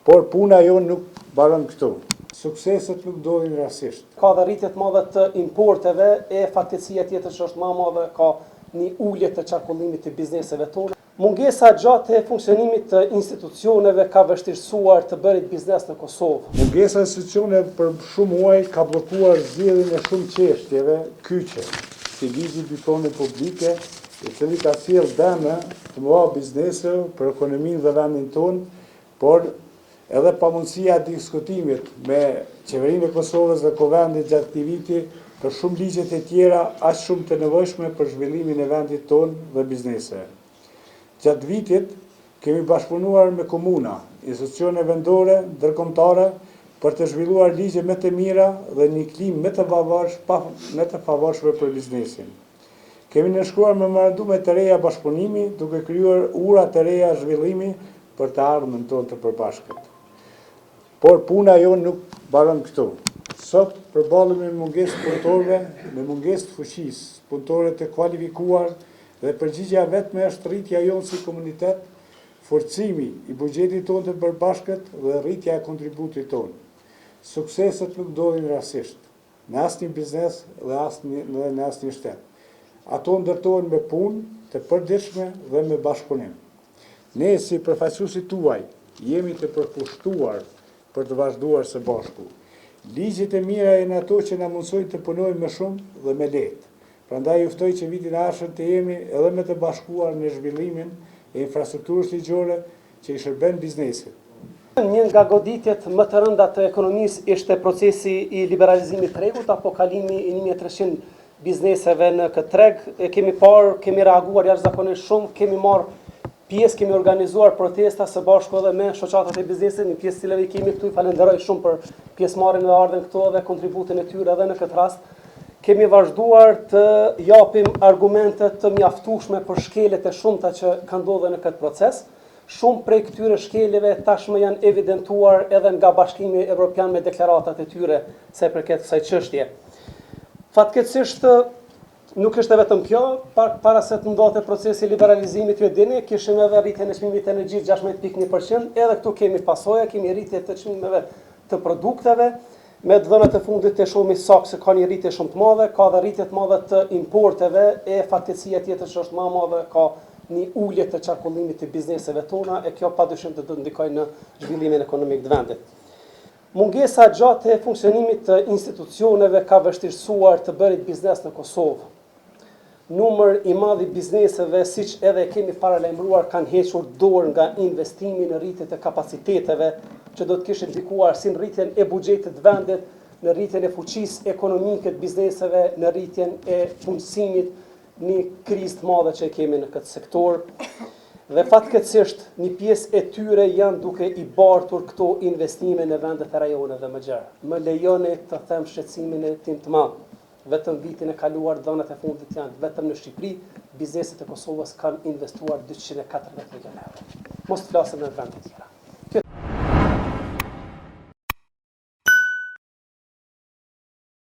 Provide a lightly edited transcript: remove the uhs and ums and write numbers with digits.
Por puna jonë nuk baron këtu. Sukseset nuk ndodhin rastësisht. Ka dhe rritje të madhe të importeve e fatkeqësia tjetër që është më e madhe, ka një ulje të qarkullimit të bizneseve tonë. Mungesa gjatë e funksionimit të institucioneve ka vështirësuar të bërit biznes në Kosovë. Mungesa e institucioneve për shumë muaj ka bllokuar zgjedhjen e shumë çështjeve kyçe, si ligji i butonit publike, i cili ka sjellë dëme të mëdha bizneseve për ekonominë dhe vendin tonë, por edhe pamundësia e diskutimit me qeverinë e Kosovës dhe Kuvendit gjatë këtij viti për shumë ligjet e tjera aq shumë të nevojshme për zhvillimin e vendit tonë dhe bizneseve. Gjatë vitit kemi bashkëpunuar me komuna, institucione vendore, ndërkombëtare për të zhvilluar ligje më të mira dhe një klimë më të favorshme për biznesin. Kemi nënshkruar memorandume të reja bashkëpunimi, duke krijuar ura të reja zhvillimi për të ardhmen tonë të përbashkët. Por puna jonë nuk baron këtu. Sot përballemi me mungesë punëtorëve, me mungesë të fuqisë, punëtorë të kualifikuar dhe përgjigjja vetme është rritja jonë si komunitet, forcimi i buxhetit tonë të përbashkët dhe rritja e kontributit tonë. Sukseset nuk ndodhin rastësisht, në asnjë biznes dhe në asnjë shtet. Ato ndërtohen me punë të përditshme dhe me bashkëpunim. Ne si përfaqësuesit tuaj jemi të përkushtuar për të vazhduar së bashku. Ligjet e mira janë ato që na mundsojnë të punojmë më shumë dhe më lehtë. Prandaj juftoj që vitin e ardhshëm të jemi edhe më të bashkuar në zhvillimin e infrastrukturës ligjore që i shërben biznesit. Një nga goditjet më të rënda të ekonomisë ishte procesi i liberalizimit të tregut apo kalimi i 1300 bizneseve në këtë treg. Kemi parë, kemi reaguar jashtëzakonisht shumë, kemi marrë pjesë, kemi organizuar protesta së bashku edhe me shoqatat e biznesit, një pjesë cilëve i kemi këtu, i falenderoj shumë për pjesëmarrjen dhe ardhen këtu dhe kontributin e tyre edhe në këtë rast. Kemi vazhduar të japim argumente të mjaftueshme për shkelet e shumta që kanë ndodhur në këtë proces. Shumë prej këtyre shkeleve tashmë janë evidentuar edhe nga Bashkimi Evropian me deklaratat e tyre sa i përket kësaj çështje. Fatkeqësisht nuk ishte vetëm kjo, para se të ndodhte procesi i liberalizimit, ju e dini, kishim edhe rritjen e çmimit të energjisë 16.1%, edhe këtu kemi pasoja, kemi rritje të çmimeve të produkteve. Me dhënat e fundit të shohim saktë se ka një rritje shumë të madhe, ka dhe rritje të madhe të importeve e fatkeqësia tjetër që është më e madhe, ka një ulje të qarkullimit të bizneseve tona e kjo padyshim të do të ndikojë në zhvillimin ekonomik të vendit. Mungesa gjatë e funksionimit të institucioneve ka vështirësuar të bërit biznes në Kosovë. Numër i madh i bizneseve, siç edhe kemi paralajmëruar, kanë hequr dorë nga investimi në rritje të kapaciteteve, që do të kishin ndikuar si në rritjen e buxhetit të vendit, në rritjen e fuqisë ekonomike të bizneseve, në rritjen e punësimit, një krizë të madhe që kemi në këtë sektor. Dhe fatkeqësisht një pjesë e tyre janë duke i bartur këto investime në vendet e rajoneve më gjerë. Më lejoni të them shqetësimin e tim të madh. Vetëm vitin e kaluar dhënat e fundit janë vetëm në Shqipëri, bizneset e Kosovës kanë investuar 240 milionë euro. Mos të flasim në vende të tjera.